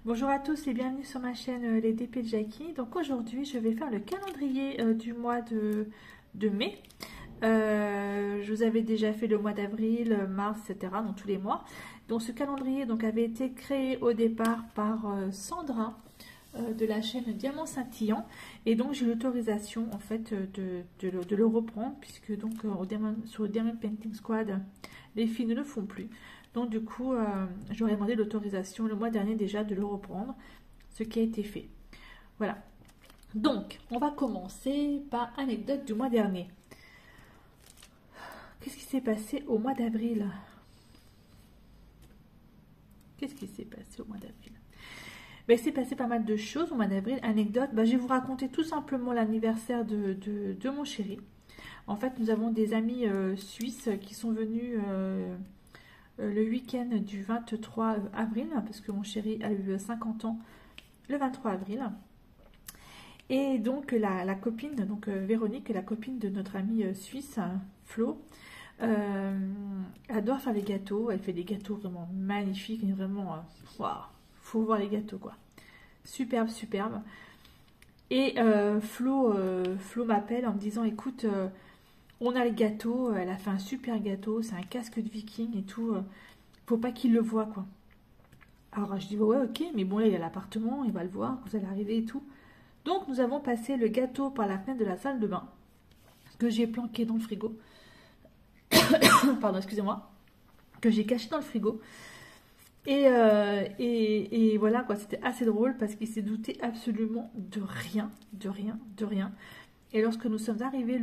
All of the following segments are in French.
Bonjour à tous et bienvenue sur ma chaîne Les DP de Jackie. Donc aujourd'hui je vais faire le calendrier du mois de mai. Je vous avais déjà fait le mois d'avril, mars, etc. Donc tous les mois. Donc ce calendrier avait été créé au départ par Sandra de la chaîne Diamant Scintillant. Et donc j'ai l'autorisation en fait de le reprendre puisque donc sur le Diamond Painting Squad les filles ne le font plus. Donc du coup, j'aurais demandé l'autorisation le mois dernier déjà de le reprendre, ce qui a été fait. Voilà. Donc, on va commencer par anecdote du mois dernier. Qu'est-ce qui s'est passé au mois d'avril? Qu'est-ce qui s'est passé au mois d'avril? Ben, il s'est passé pas mal de choses au mois d'avril. Anecdote, ben, je vais vous raconter tout simplement l'anniversaire de mon chéri. En fait, nous avons des amis suisses qui sont venus... le week-end du 23 avril, parce que mon chéri a eu 50 ans le 23 avril. Et donc la copine, Véronique, la copine de notre amie suisse, Flo, adore faire les gâteaux. Elle fait des gâteaux vraiment magnifiques, et vraiment, waouh, faut voir les gâteaux quoi. Superbe, superbe. Et Flo m'appelle en me disant, écoute, on a le gâteau, elle a fait un super gâteau, c'est un casque de viking et tout, faut pas qu'il le voie quoi. Alors je dis ouais ok, mais bon là il y a l'appartement, il va le voir, vous allez arriver et tout. Donc nous avons passé le gâteau par la fenêtre de la salle de bain, que j'ai planqué dans le frigo, pardon excusez-moi, que j'ai caché dans le frigo. Et voilà quoi, c'était assez drôle parce qu'il s'est douté absolument de rien, de rien, de rien. Et lorsque nous sommes arrivés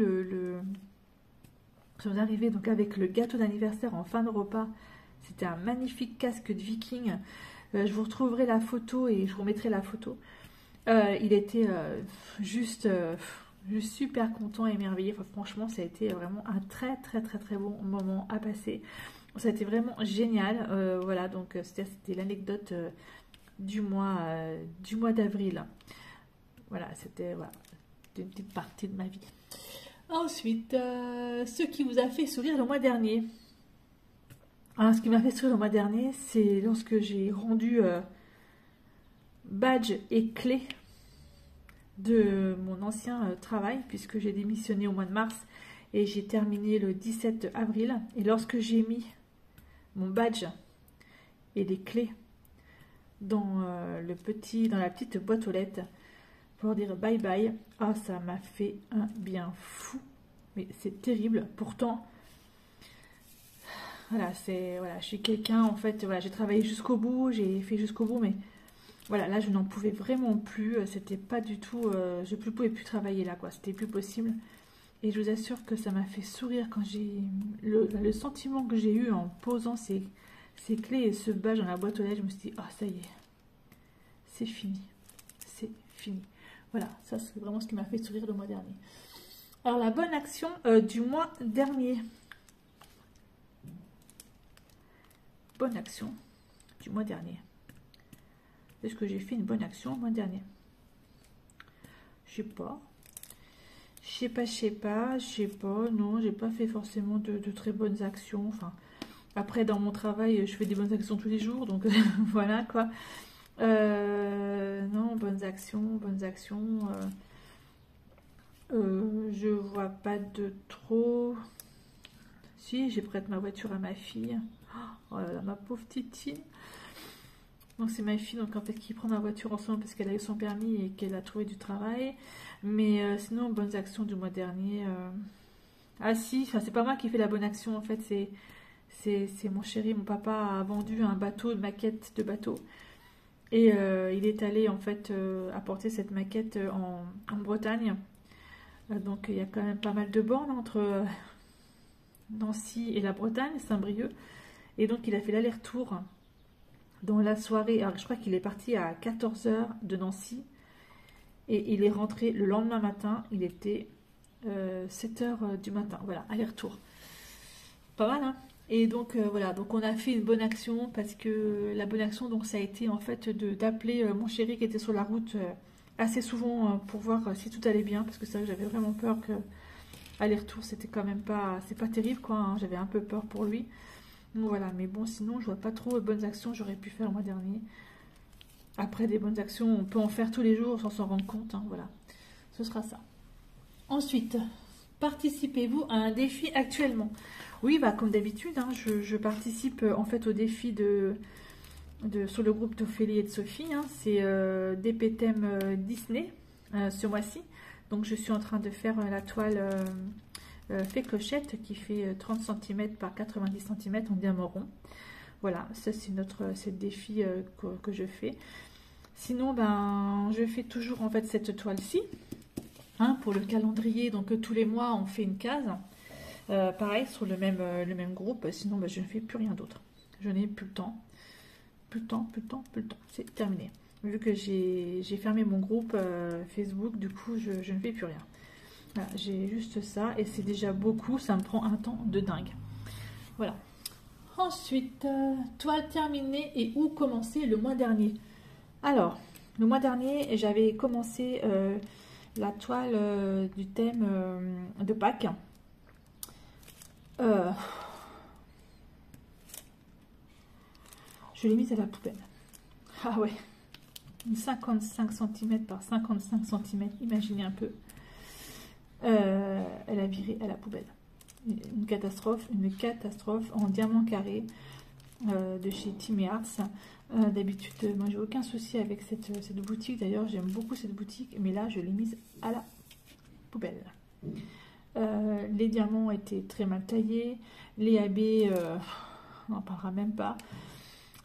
nous sommes arrivés donc avec le gâteau d'anniversaire en fin de repas. C'était un magnifique casque de viking. Je vous retrouverai la photo et je vous remettrai la photo. Il était juste super content et émerveillé. Enfin, franchement, ça a été vraiment un très très très très bon moment à passer. Ça a été vraiment génial. Voilà, donc c'était l'anecdote du mois d'avril. Voilà, c'était une petite partie de ma vie. Ensuite, ce qui vous a fait sourire le mois dernier. Alors, ce qui m'a fait sourire le mois dernier, c'est lorsque j'ai rendu badge et clé de mon ancien travail, puisque j'ai démissionné au mois de mars et j'ai terminé le 17 avril. Et lorsque j'ai mis mon badge et les clés dans la petite boîte aux lettres pour dire bye bye, ah ça m'a fait un bien fou. Mais c'est terrible. Pourtant, voilà, je suis quelqu'un, en fait, voilà, j'ai travaillé jusqu'au bout, j'ai fait jusqu'au bout, mais voilà, là, je n'en pouvais vraiment plus, c'était pas du tout, je ne pouvais plus travailler là, quoi, c'était plus possible. Et je vous assure que ça m'a fait sourire quand j'ai, le sentiment que j'ai eu en posant ces clés et ce badge dans la boîte aux lettres, je me suis dit, ah, ça y est, c'est fini, c'est fini. Voilà, ça, c'est vraiment ce qui m'a fait sourire le mois dernier. Alors, la bonne action du mois dernier. Bonne action du mois dernier. Est-ce que j'ai fait une bonne action le mois dernier? Je sais pas. Non, j'ai pas fait forcément de très bonnes actions. Enfin, après, dans mon travail, je fais des bonnes actions tous les jours, donc voilà quoi. Non, bonnes actions. Je vois pas de trop. Si, j'ai prêté ma voiture à ma fille. Oh là là, ma pauvre Titi. Donc c'est ma fille donc en fait qui prend ma voiture en ce moment parce qu'elle a eu son permis et qu'elle a trouvé du travail. Mais sinon, bonnes actions du mois dernier. Ah si, enfin, c'est pas moi qui fais la bonne action en fait, c'est mon chéri, mon papa a vendu un bateau, une maquette de bateau. Et il est allé en fait apporter cette maquette en Bretagne. Donc il y a quand même pas mal de bornes entre Nancy et la Bretagne, Saint-Brieuc. Et donc il a fait l'aller-retour dans la soirée. Alors je crois qu'il est parti à 14 h de Nancy. Et il est rentré le lendemain matin. Il était 7 h du matin. Voilà, aller-retour. Pas mal, hein? Et donc voilà, donc on a fait une bonne action parce que la bonne action, donc ça a été en fait d'appeler mon chéri qui était sur la route assez souvent pour voir si tout allait bien. Parce que ça, j'avais vraiment peur que aller-retour, c'était quand même pas, c'est pas terrible quoi, hein. J'avais un peu peur pour lui. Donc voilà, mais bon, sinon je vois pas trop de bonnes actions que j'aurais pu faire le mois dernier. après des bonnes actions, on peut en faire tous les jours sans s'en rendre compte, hein, voilà, ce sera ça. Ensuite, participez-vous à un défi actuellement? Oui, bah, comme d'habitude, hein, je participe en fait au défi sur le groupe d'Ophélie et de Sophie, hein, c'est DPTM Disney ce mois-ci. Donc je suis en train de faire la toile fait clochette qui fait 30 cm par 90 cm en diamant rond. Voilà, ça c'est le défi que je fais. Sinon, ben, je fais toujours en fait cette toile-ci, hein, pour le calendrier. Donc tous les mois, on fait une case. Pareil, sur le même groupe. Sinon, ben, je ne fais plus rien d'autre. Je n'ai plus le temps. Plus le temps. C'est terminé. Vu que j'ai fermé mon groupe Facebook, du coup, je ne fais plus rien. Voilà, j'ai juste ça et c'est déjà beaucoup. Ça me prend un temps de dingue. Voilà. Ensuite, toile terminée et où commencer le mois dernier? Alors, le mois dernier, j'avais commencé la toile du thème de Pâques. Je l'ai mise à la poubelle. Ah ouais, une 55 cm par 55 cm, imaginez un peu. Elle a viré à la poubelle. Une catastrophe en diamant carré de chez Tim Arts. D'habitude, moi j'ai aucun souci avec cette boutique. D'ailleurs, j'aime beaucoup cette boutique, mais là je l'ai mise à la poubelle. Les diamants étaient très mal taillés, les AB, on n'en parlera même pas.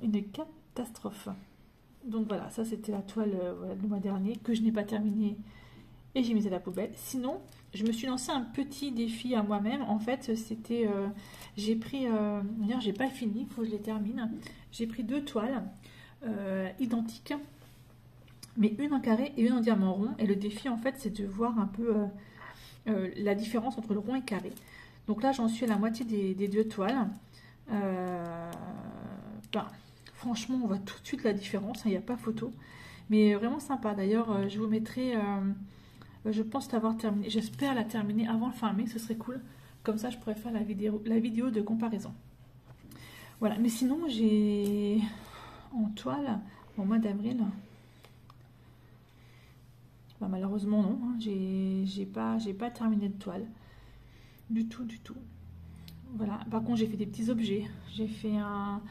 Une catastrophe. Donc voilà, ça c'était la toile le mois dernier que je n'ai pas terminée et j'ai mis à la poubelle. Sinon, je me suis lancé un petit défi à moi-même. En fait, c'était, j'ai pris, d'ailleurs j'ai pas fini, il faut que je les termine. J'ai pris 2 toiles identiques, mais une en carré et une en diamant rond. Et le défi en fait, c'est de voir un peu la différence entre le rond et carré. Donc là, j'en suis à la moitié des 2 toiles. Ben, franchement, on voit tout de suite la différence, il n'y a pas photo. Mais vraiment sympa. D'ailleurs, je vous mettrai, je pense l'avoir terminé. J'espère la terminer avant le fin mai, ce serait cool. Comme ça, je pourrais faire la vidéo de comparaison. Voilà, mais sinon, j'ai en toile, au mois d'avril, ben, malheureusement non, hein, j'ai pas terminé de toile. Du tout. Voilà, par contre, j'ai fait des petits objets. J'ai fait un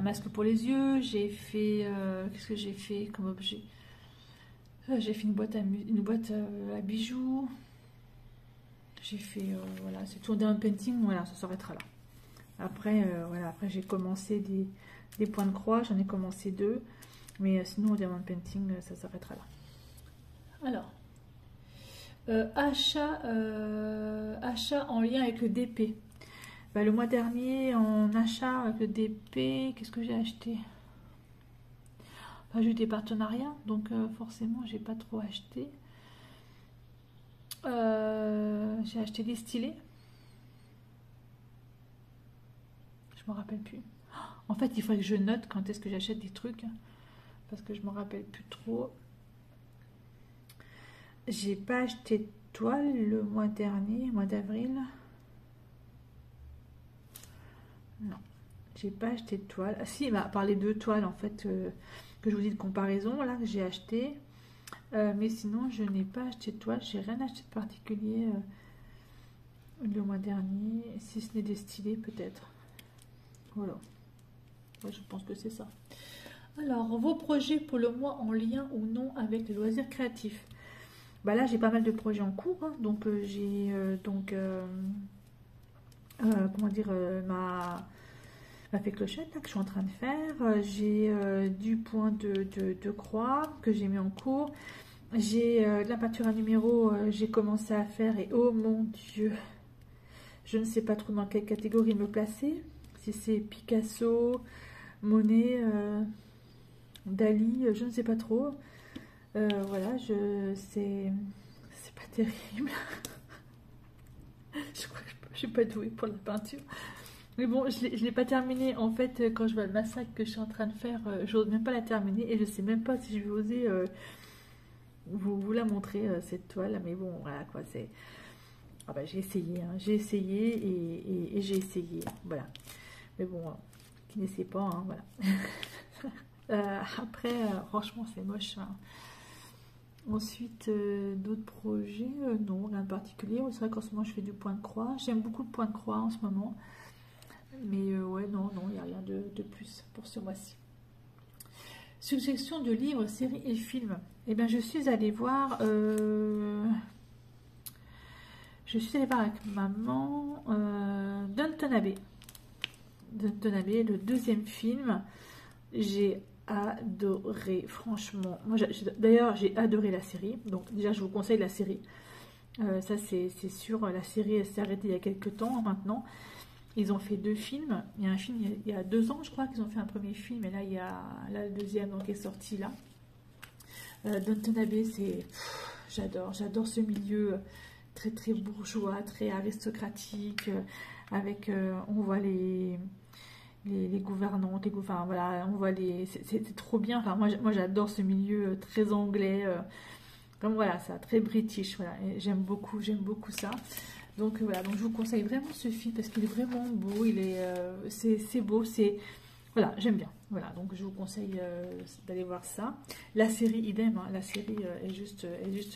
masque pour les yeux, j'ai fait... qu'est-ce que j'ai fait comme objet? J'ai fait une boîte à bijoux. J'ai fait... voilà, c'est tout en painting, voilà, ça s'arrêtera là. Après, voilà, après j'ai commencé des points de croix, j'en ai commencé 2. Mais sinon, au diamond painting, ça s'arrêtera là. Alors, achat en lien avec le DP. Bah, le mois dernier, en achat avec le DP, qu'est-ce que j'ai acheté? Bah, j'ai eu des partenariats, donc forcément, j'ai pas trop acheté. J'ai acheté des stylés. Je me rappelle plus. En fait, il faudrait que je note quand est-ce que j'achète des trucs, parce que je me rappelle plus trop. J'ai pas acheté de toile le mois dernier, mois d'avril. Non, j'ai pas acheté de toile. Ah si, bah, par les 2 toiles en fait que je vous dis de comparaison là que j'ai acheté. Mais sinon, je n'ai pas acheté de toile. J'ai rien acheté de particulier le mois dernier, si ce n'est des stylés peut-être. Voilà. Ouais, je pense que c'est ça. Alors, vos projets pour le mois en lien ou non avec les loisirs créatifs. Bah là, j'ai pas mal de projets en cours. Hein, donc, j'ai comment dire, ma fait clochette là, que je suis en train de faire. J'ai du point de croix que j'ai mis en cours. J'ai de la peinture à numéro, j'ai commencé à faire et oh mon Dieu, je ne sais pas trop dans quelle catégorie me placer. Si c'est Picasso, Monet, Dali, je ne sais pas trop. Voilà, c'est pas terrible. Je crois que je suis pas douée pour la peinture. Mais bon, je l'ai pas terminé. En fait, quand je vois le massacre que je suis en train de faire, je n'ose même pas la terminer. Et je sais même pas si je vais oser vous la montrer, cette toile. Mais bon, voilà quoi, c'est... Ah bah, j'ai essayé, hein. J'ai essayé et j'ai essayé. Voilà. Mais bon, qui n'essaie pas, hein, voilà. Après, franchement, c'est moche, hein. Ensuite, d'autres projets, non, rien de particulier. C'est vrai qu'en ce moment, je fais du point de croix. J'aime beaucoup le point de croix en ce moment. Mais ouais, non, il n'y a rien de plus pour ce mois-ci. Suggestion de livres, séries et films. Eh bien, je suis allée voir avec maman Downton Abbey. Downton Abbey, le deuxième film. J'ai adoré, franchement. Moi, d'ailleurs, j'ai adoré la série. Donc, déjà, je vous conseille la série. Ça, c'est sûr. La série s'est arrêtée il y a quelques temps maintenant. Ils ont fait 2 films. Il y a un film il y a 2 ans, je crois, qu'ils ont fait un premier film. Et là, il y a le deuxième donc, qui est sorti là. Downton Abbey, j'adore ce milieu très très bourgeois, très aristocratique. Avec, on voit les gouvernantes, enfin voilà, on voit c'est trop bien. Enfin, moi j'adore ce milieu très anglais. Comme voilà, ça, très british. Voilà, j'aime beaucoup ça. Donc voilà, donc je vous conseille vraiment ce film parce qu'il est vraiment beau, c'est beau, voilà, j'aime bien. Voilà, donc je vous conseille d'aller voir ça. La série idem, hein, la série est juste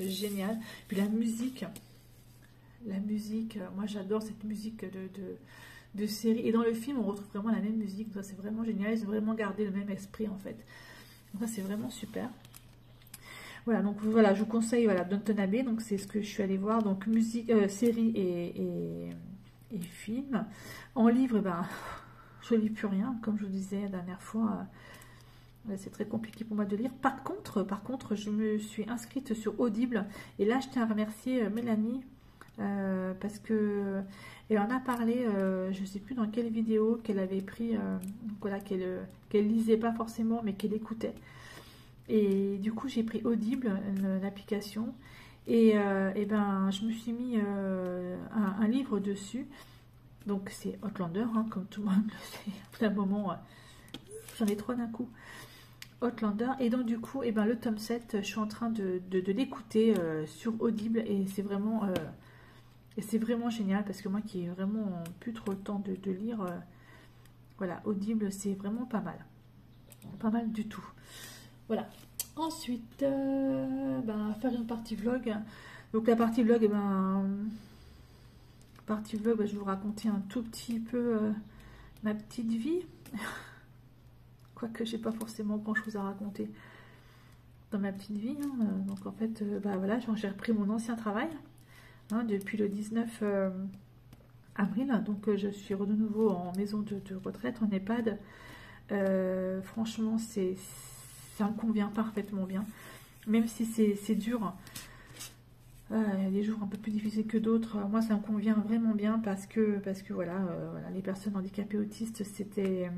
géniale. Puis la musique, moi j'adore cette musique de série. Et dans le film, on retrouve vraiment la même musique. Ça c'est vraiment génial. Ils ont vraiment gardé le même esprit en fait. Donc ça c'est vraiment super. Voilà, donc voilà, je vous conseille voilà, Downton Abbey, donc c'est ce que je suis allée voir, donc musique, série et film. En livre, ben, je lis plus rien, comme je vous disais la dernière fois, c'est très compliqué pour moi de lire. Par contre, je me suis inscrite sur Audible, et là je tiens à remercier Mélanie, parce que elle en a parlé, je ne sais plus dans quelle vidéo, qu'elle avait pris, voilà, qu'elle lisait pas forcément, mais qu'elle écoutait. Et du coup, j'ai pris Audible, l'application, et ben, je me suis mis un livre dessus. Donc, c'est Outlander, hein, comme tout le monde le sait. À un moment, j'en ai 3 d'un coup. Outlander. Et donc, du coup, ben, le tome 7, je suis en train de l'écouter sur Audible. Et c'est vraiment génial parce que moi qui ai vraiment plus trop le temps de lire, voilà, Audible, c'est vraiment pas mal. Pas mal du tout. Voilà. Ensuite, faire une partie vlog. Donc la partie vlog, je vais vous raconter un tout petit peu ma petite vie. Quoique j'ai pas forcément grand chose à raconter dans ma petite vie. Hein. Donc en fait, voilà, j'ai repris mon ancien travail hein, depuis le 19 avril. Donc je suis de nouveau en maison de retraite, en EHPAD. Franchement, ça me convient parfaitement bien. Même si c'est dur, il y a des jours un peu plus difficiles que d'autres. Moi, ça me convient vraiment bien parce que voilà, les personnes handicapées autistes, c'était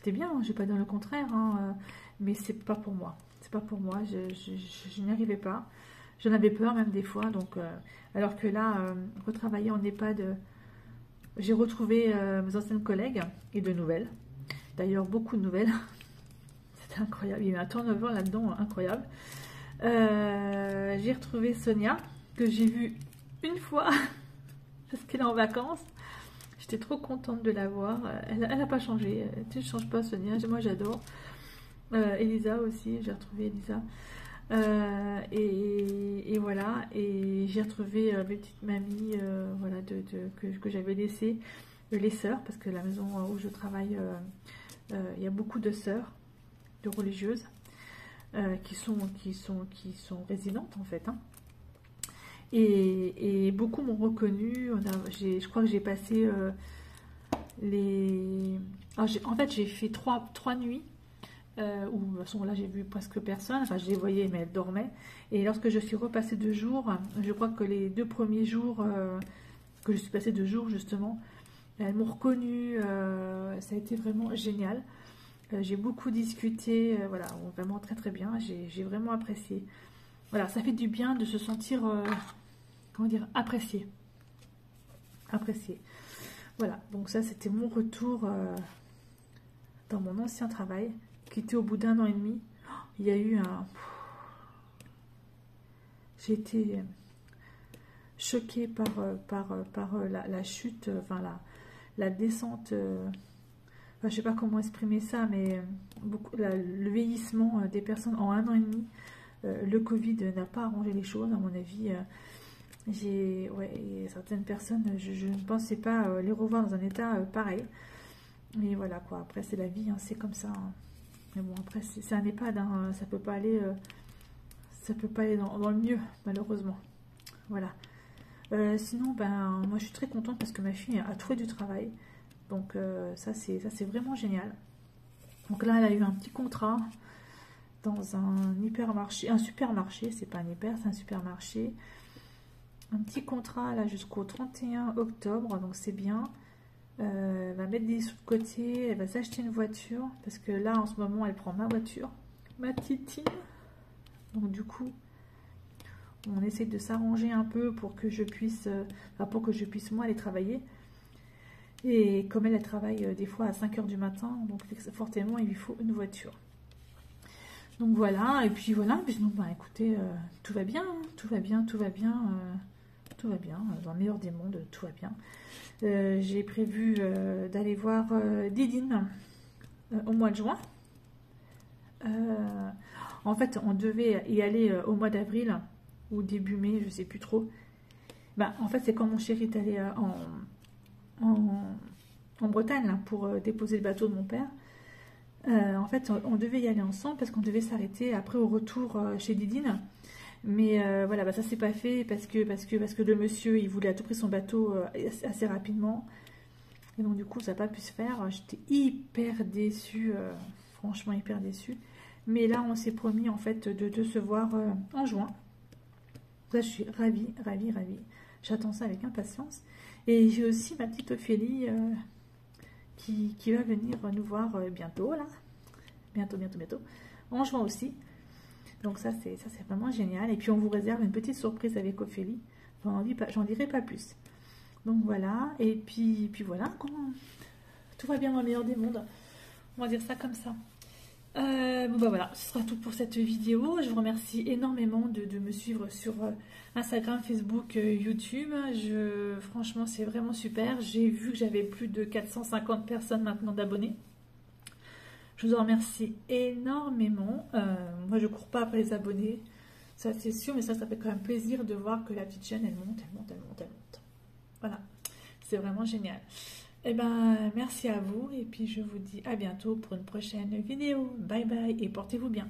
bien. Hein, je vais pas dire le contraire, hein, mais c'est pas pour moi. C'est pas pour moi. Je n'y arrivais pas. J'en avais peur même des fois. Donc, alors que là, retravailler en EHPAD, j'ai retrouvé mes anciennes collègues et de nouvelles. D'ailleurs, beaucoup de nouvelles. C'était incroyable. Il y a eu un turnover là-dedans incroyable. J'ai retrouvé Sonia, que j'ai vue une fois, parce qu'elle est en vacances. J'étais trop contente de la voir. Elle n'a pas changé. Tu ne changes pas, Sonia. Moi, j'adore. Elisa aussi, j'ai retrouvé Elisa. Et voilà. Et j'ai retrouvé mes petites mamies voilà, que j'avais laissées, les sœurs, parce que la maison où je travaille, il y a beaucoup de sœurs, de religieuses. Qui sont résidentes en fait, hein. Et beaucoup m'ont reconnue. Je crois que j'ai passé en fait j'ai fait trois nuits où de toute façon là j'ai vu presque personne, enfin je les voyais mais elles dormaient, et lorsque je suis repassée 2 jours, je crois que les 2 premiers jours que je suis passée 2 jours justement, elles m'ont reconnue, ça a été vraiment génial. J'ai beaucoup discuté, voilà, vraiment très très bien, j'ai vraiment apprécié. Voilà, ça fait du bien de se sentir, comment dire, apprécié. Apprécié. Voilà, donc ça c'était mon retour dans mon ancien travail, qui était au bout d'1 an et demi. Il y a eu un... J'ai été choquée par la chute, enfin la descente... enfin, je sais pas comment exprimer ça, mais beaucoup, le vieillissement des personnes en 1 an et demi, le Covid n'a pas arrangé les choses, à mon avis. Ouais, certaines personnes, je ne pensais pas les revoir dans un état pareil. Mais voilà quoi, après c'est la vie, hein, c'est comme ça. Hein. Mais bon, après c'est un EHPAD, hein, ça peut pas aller dans le mieux, malheureusement. Voilà. Sinon, ben, moi je suis très contente parce que ma fille a trouvé du travail. Donc ça c'est vraiment génial. Donc là, elle a eu un petit contrat dans un hypermarché, un supermarché, c'est pas un hyper, c'est un supermarché. Un petit contrat là jusqu'au 31 octobre, donc c'est bien. Elle va mettre des sous de côté, elle va s'acheter une voiture, parce que là en ce moment elle prend ma voiture, ma Titine. Donc du coup, on essaie de s'arranger un peu pour que je puisse, moi aller travailler. Et comme elle travaille des fois à 5 h du matin, donc forcément il lui faut une voiture. Donc voilà, et puis voilà, puis sinon, bah, écoutez, tout va bien, hein, tout va bien, tout va bien, tout va bien, dans le meilleur des mondes, tout va bien. J'ai prévu d'aller voir Didine au mois de juin. En fait, on devait y aller au mois d'avril ou début mai, je sais plus trop. Bah, en fait, c'est quand mon chéri est allé en Bretagne là, pour déposer le bateau de mon père. En fait, on devait y aller ensemble parce qu'on devait s'arrêter après au retour chez Didine. Mais voilà, bah, ça s'est pas fait parce que le monsieur, il voulait à tout prix son bateau assez rapidement. Et donc du coup, ça n'a pas pu se faire. J'étais hyper déçue, franchement hyper déçue. Mais là, on s'est promis en fait de se voir en juin. Là, je suis ravie, ravie, ravie. J'attends ça avec impatience. Et j'ai aussi ma petite Ophélie qui va venir nous voir bientôt, là. Bientôt, bientôt, bientôt. En juin aussi. Donc ça, c'est vraiment génial. Et puis, on vous réserve une petite surprise avec Ophélie. Enfin, j'en dirai pas plus. Donc voilà. Et puis voilà. Tout va bien dans le meilleur des mondes. On va dire ça comme ça. Bon bah voilà, ce sera tout pour cette vidéo. Je vous remercie énormément de me suivre sur Instagram, Facebook, YouTube. Franchement, c'est vraiment super. J'ai vu que j'avais plus de 450 personnes maintenant d'abonnés. Je vous en remercie énormément. Moi, je ne cours pas après les abonnés, ça c'est sûr, mais ça fait quand même plaisir de voir que la petite chaîne, elle monte, elle monte, elle monte, elle monte. Voilà, c'est vraiment génial. Eh ben, merci à vous et puis je vous dis à bientôt pour une prochaine vidéo. Bye bye et portez-vous bien.